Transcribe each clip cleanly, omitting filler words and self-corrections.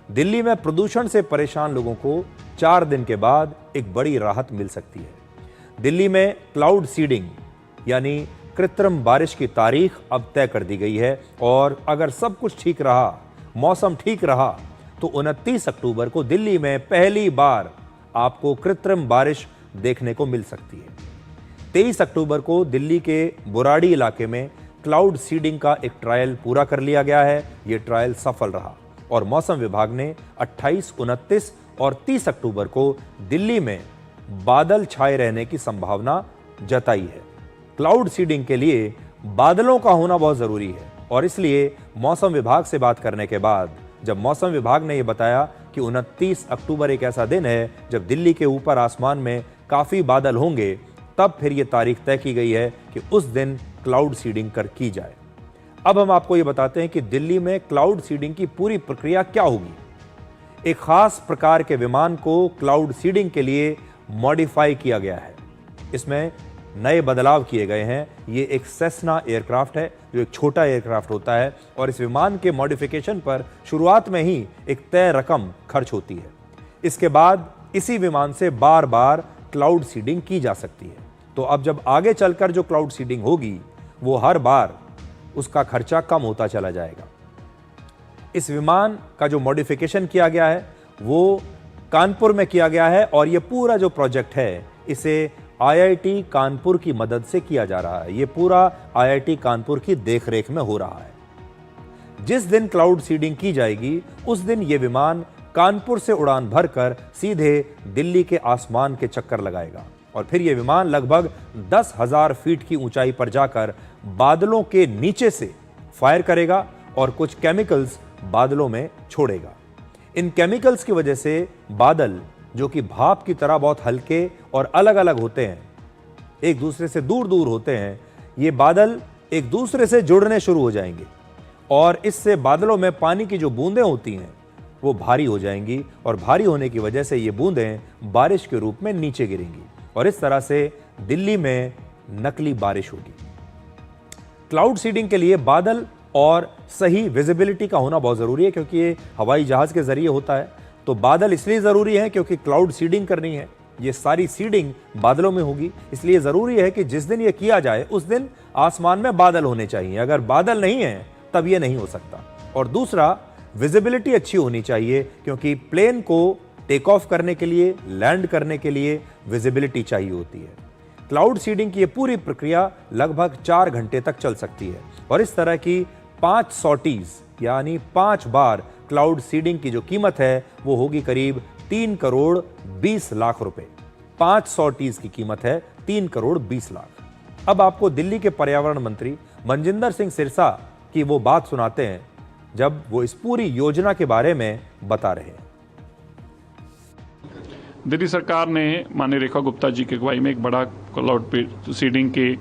दिल्ली में प्रदूषण से परेशान लोगों को 4 दिन के बाद एक बड़ी राहत मिल सकती है। दिल्ली में क्लाउड सीडिंग यानी कृत्रिम बारिश की तारीख अब तय कर दी गई है और अगर सब कुछ ठीक रहा, मौसम ठीक रहा, तो 29 अक्टूबर को दिल्ली में पहली बार आपको कृत्रिम बारिश देखने को मिल सकती है। 23 अक्टूबर को दिल्ली के बुराड़ी इलाके में क्लाउड सीडिंग का एक ट्रायल पूरा कर लिया गया है। यह ट्रायल सफल रहा और मौसम विभाग ने 28, 29 और 30 अक्टूबर को दिल्ली में बादल छाए रहने की संभावना जताई है। क्लाउड सीडिंग के लिए बादलों का होना बहुत जरूरी है और इसलिए मौसम विभाग से बात करने के बाद जब मौसम विभाग ने यह बताया कि 29 अक्टूबर एक ऐसा दिन है जब दिल्ली के ऊपर आसमान में काफी बादल होंगे, तब फिर यह तारीख तय की गई है कि उस दिन क्लाउड सीडिंग की जाए। अब हम आपको यह बताते हैं कि दिल्ली में क्लाउड सीडिंग की पूरी प्रक्रिया क्या होगी। एक खास प्रकार के विमान को क्लाउड सीडिंग के लिए मॉडिफाई किया गया है। इसमें नए बदलाव किए गए हैं। ये एक सेस्ना एयरक्राफ्ट है जो एक छोटा एयरक्राफ्ट होता है और इस विमान के मॉडिफिकेशन पर शुरुआत में ही एक तय रकम खर्च होती है। इसके बाद इसी विमान से बार बार क्लाउड सीडिंग की जा सकती है। तो अब जब आगे चलकर जो क्लाउड सीडिंग होगी वो हर बार उसका खर्चा कम होता चला जाएगा। इस विमान का जो मॉडिफिकेशन किया गया है वो कानपुर में किया गया है और ये पूरा जो प्रोजेक्ट है इसे आईआईटी कानपुर की मदद से किया जा रहा है। ये पूरा आईआईटी कानपुर की देखरेख में हो रहा है। जिस दिन क्लाउड सीडिंग की जाएगी उस दिन ये विमान कानपुर से उड़ान भरकर सीधे दिल्ली के आसमान के चक्कर लगाएगा और फिर यह विमान लगभग 10,000 फीट की ऊंचाई पर जाकर बादलों के नीचे से फायर करेगा और कुछ केमिकल्स बादलों में छोड़ेगा। इन केमिकल्स की वजह से बादल, जो कि भाप की तरह बहुत हल्के और अलग अलग होते हैं, एक दूसरे से दूर दूर होते हैं, ये बादल एक दूसरे से जुड़ने शुरू हो जाएंगे और इससे बादलों में पानी की जो बूंदें होती हैं वो भारी हो जाएंगी और भारी होने की वजह से ये बूंदें बारिश के रूप में नीचे गिरेंगी और इस तरह से दिल्ली में नकली बारिश होगी। क्लाउड सीडिंग के लिए बादल और सही विजिबिलिटी का होना बहुत जरूरी है क्योंकि ये हवाई जहाज के जरिए होता है। तो बादल इसलिए जरूरी है क्योंकि क्लाउड सीडिंग करनी है। ये सारी सीडिंग बादलों में होगी, इसलिए जरूरी है कि जिस दिन ये किया जाए उस दिन आसमान में बादल होने चाहिए। अगर बादल नहीं है तब ये नहीं हो सकता। और दूसरा, विजिबिलिटी अच्छी होनी चाहिए क्योंकि प्लेन को टेक ऑफ करने के लिए, लैंड करने के लिए विजिबिलिटी चाहिए होती है। क्लाउड सीडिंग की ये पूरी प्रक्रिया लगभग 4 घंटे तक चल सकती है और इस तरह की 5 सॉर्टीज यानी 5 बार क्लाउड सीडिंग की जो कीमत है वो होगी करीब 3 करोड़ 20 लाख रुपए। 5 सॉर्टीज की कीमत है 3 करोड़ 20 लाख। अब आपको दिल्ली के पर्यावरण मंत्री मनजिंदर सिंह सिरसा की वो बात सुनाते हैं जब वो इस पूरी योजना के बारे में बता रहे हैं। दिल्ली सरकार ने माननीय रेखा गुप्ता जी की अगुवाई में एक बड़ा क्लाउड सीडिंग के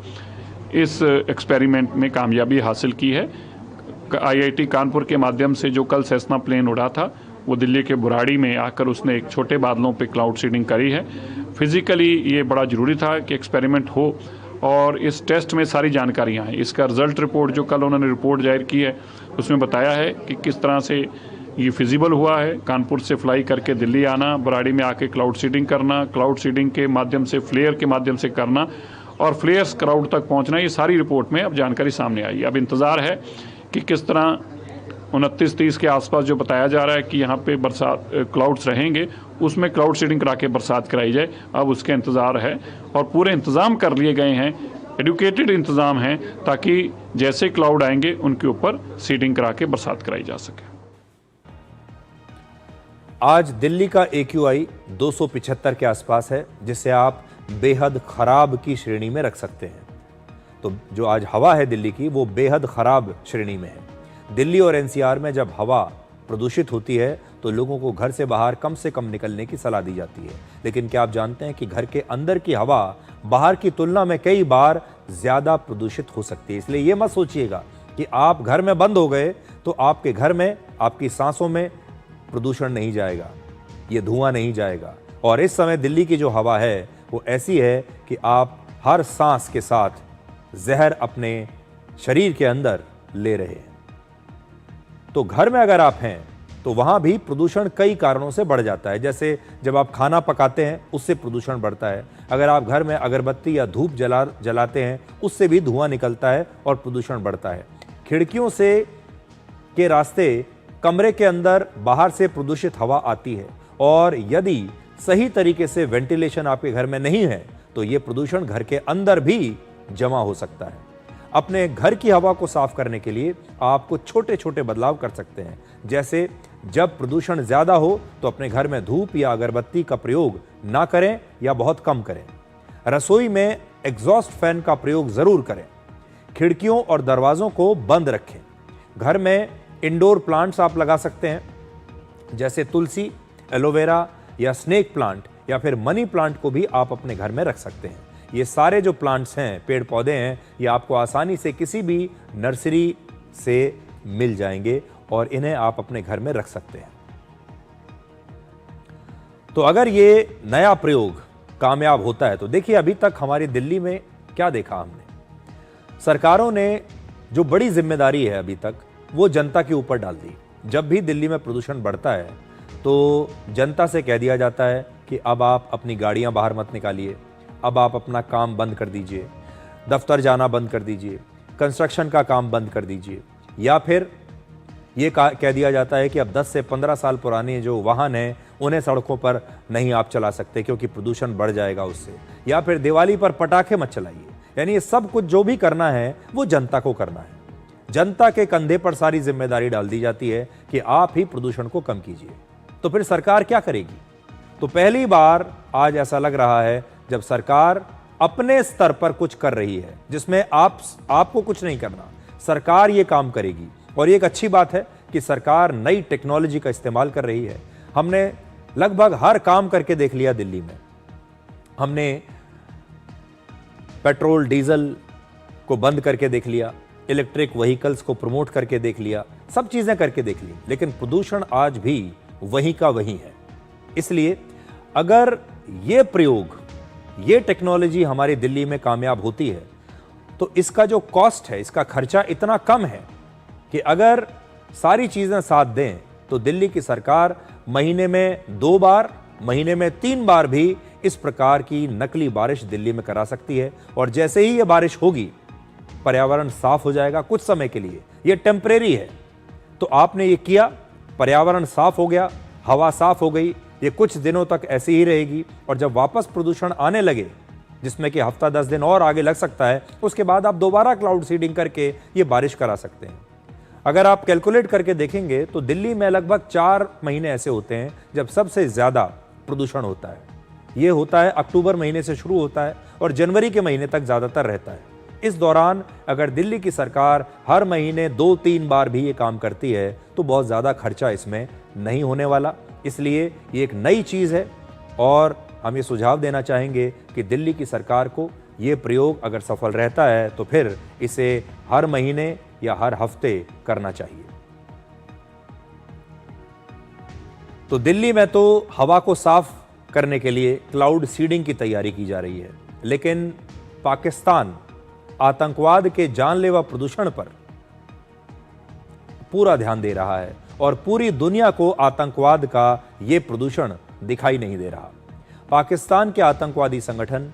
इस एक्सपेरिमेंट में कामयाबी हासिल की है। आईआईटी कानपुर के माध्यम से जो कल सेस्ना प्लेन उड़ा था वो दिल्ली के बुराड़ी में आकर उसने एक छोटे बादलों पे क्लाउड सीडिंग करी है। फिजिकली ये बड़ा ज़रूरी था कि एक्सपेरिमेंट हो और इस टेस्ट में सारी जानकारियाँ हैं। इसका रिजल्ट रिपोर्ट जो कल उन्होंने रिपोर्ट जाहिर की है उसमें बताया है कि किस तरह से ये फिजिबल हुआ है। कानपुर से फ्लाई करके दिल्ली आना, बुराड़ी में आके क्लाउड सीडिंग करना, क्लाउड सीडिंग के माध्यम से फ्लेयर के माध्यम से करना और फ्लेयर्स क्राउड तक पहुंचना, ये सारी रिपोर्ट में अब जानकारी सामने आई। अब इंतज़ार है कि किस तरह 29-30 के आसपास जो बताया जा रहा है कि यहाँ पे बरसात क्लाउड्स रहेंगे, उसमें क्लाउड सीडिंग करा के बरसात कराई जाए। अब उसके इंतज़ार है और पूरे इंतज़ाम कर लिए गए हैं, एडुकेटेड इंतज़ाम हैं ताकि जैसे क्लाउड आएंगे उनके ऊपर सीडिंग करा के बरसात कराई जा सके। आज दिल्ली का AQI 275 के आसपास है जिसे आप बेहद खराब की श्रेणी में रख सकते हैं। तो जो आज हवा है दिल्ली की वो बेहद खराब श्रेणी में है। दिल्ली और NCR में जब हवा प्रदूषित होती है तो लोगों को घर से बाहर कम से कम निकलने की सलाह दी जाती है। लेकिन क्या आप जानते हैं कि घर के अंदर की हवा बाहर की तुलना में कई बार ज्यादा प्रदूषित हो सकती है। इसलिए यह मत सोचिएगा कि आप घर में बंद हो गए तो आपके घर में, आपकी सांसों में प्रदूषण नहीं जाएगा, ये धुआं नहीं जाएगा। और इस समय दिल्ली की जो हवा है वो ऐसी है कि आप हर सांस के साथ जहर अपने शरीर के अंदर ले रहे हैं। तो घर में अगर आप हैं तो वहाँ भी प्रदूषण कई कारणों से बढ़ जाता है। जैसे जब आप खाना पकाते हैं उससे प्रदूषण बढ़ता है, अगर आप घर में अगरबत्ती या धूप जलाते हैं उससे भी धुआं निकलता है और प्रदूषण बढ़ता है। खिड़कियों से के रास्ते कमरे के अंदर बाहर से प्रदूषित हवा आती है, और यदि सही तरीके से वेंटिलेशन आपके घर में नहीं है तो ये प्रदूषण घर के अंदर भी जमा हो सकता है। अपने घर की हवा को साफ करने के लिए आप कुछ छोटे छोटे बदलाव कर सकते हैं। जैसे जब प्रदूषण ज्यादा हो तो अपने घर में धूप या अगरबत्ती का प्रयोग ना करें या बहुत कम करें। रसोई में एग्जॉस्ट फैन का प्रयोग जरूर करें। खिड़कियों और दरवाजों को बंद रखें। घर में इंडोर प्लांट्स आप लगा सकते हैं, जैसे तुलसी, एलोवेरा या स्नेक प्लांट या फिर मनी प्लांट को भी आप अपने घर में रख सकते हैं। ये सारे जो प्लांट्स हैं, पेड़ पौधे हैं, ये आपको आसानी से किसी भी नर्सरी से मिल जाएंगे और इन्हें आप अपने घर में रख सकते हैं। तो अगर ये नया प्रयोग कामयाब होता है तो देखिए अभी तक हमारी दिल्ली में क्या देखा हमने। सरकारों ने जो बड़ी जिम्मेदारी है अभी तक वो जनता के ऊपर डाल दी। जब भी दिल्ली में प्रदूषण बढ़ता है तो जनता से कह दिया जाता है कि अब आप अपनी गाड़ियां बाहर मत निकालिए, अब आप अपना काम बंद कर दीजिए, दफ्तर जाना बंद कर दीजिए, कंस्ट्रक्शन का काम बंद कर दीजिए, या फिर ये कह दिया जाता है कि अब 10 से 15 साल पुराने जो वाहन हैं उन्हें सड़कों पर नहीं आप चला सकते क्योंकि प्रदूषण बढ़ जाएगा उससे, या फिर दिवाली पर पटाखे मत चलाइए। यानी ये सब कुछ जो भी करना है वो जनता को करना है। जनता के कंधे पर सारी जिम्मेदारी डाल दी जाती है कि आप ही प्रदूषण को कम कीजिए। तो फिर सरकार क्या करेगी? तो पहली बार आज ऐसा लग रहा है जब सरकार अपने स्तर पर कुछ कर रही है जिसमें आपको कुछ नहीं करना, सरकार ये काम करेगी। और ये एक अच्छी बात है कि सरकार नई टेक्नोलॉजी का इस्तेमाल कर रही है। हमने लगभग हर काम करके देख लिया दिल्ली में। हमने पेट्रोल डीजल को बंद करके देख लिया, इलेक्ट्रिक व्हीकल्स को प्रमोट करके देख लिया, सब चीजें करके देख ली, लेकिन प्रदूषण आज भी वहीं का वहीं है। इसलिए अगर ये प्रयोग, ये टेक्नोलॉजी हमारी दिल्ली में कामयाब होती है तो इसका जो कॉस्ट है, इसका खर्चा इतना कम है कि अगर सारी चीजें साथ दें तो दिल्ली की सरकार महीने में 2 बार, महीने में 3 बार भी इस प्रकार की नकली बारिश दिल्ली में करा सकती है। और जैसे ही ये बारिश होगी पर्यावरण साफ हो जाएगा कुछ समय के लिए, ये टेम्परेरी है। तो आपने ये किया, पर्यावरण साफ हो गया, हवा साफ हो गई, ये कुछ दिनों तक ऐसी ही रहेगी। और जब वापस प्रदूषण आने लगे, जिसमें कि हफ्ता 10 दिन और आगे लग सकता है, उसके बाद आप दोबारा क्लाउड सीडिंग करके ये बारिश करा सकते हैं। अगर आप कैलकुलेट करके देखेंगे तो दिल्ली में लगभग 4 महीने ऐसे होते हैं जब सबसे ज्यादा प्रदूषण होता है। ये होता है अक्टूबर महीने से शुरू होता है और जनवरी के महीने तक ज्यादातर रहता है। इस दौरान अगर दिल्ली की सरकार हर महीने 2-3 बार भी ये काम करती है तो बहुत ज़्यादा खर्चा इसमें नहीं होने वाला। इसलिए ये एक नई चीज़ है और हम ये सुझाव देना चाहेंगे कि दिल्ली की सरकार को ये प्रयोग अगर सफल रहता है तो फिर इसे हर महीने या हर हफ्ते करना चाहिए। तो दिल्ली में तो हवा को साफ करने के लिए क्लाउड सीडिंग की तैयारी की जा रही है, लेकिन पाकिस्तान आतंकवाद के जानलेवा प्रदूषण पर पूरा ध्यान दे रहा है और पूरी दुनिया को आतंकवाद का ये प्रदूषण दिखाई नहीं दे रहा। पाकिस्तान के आतंकवादी संगठन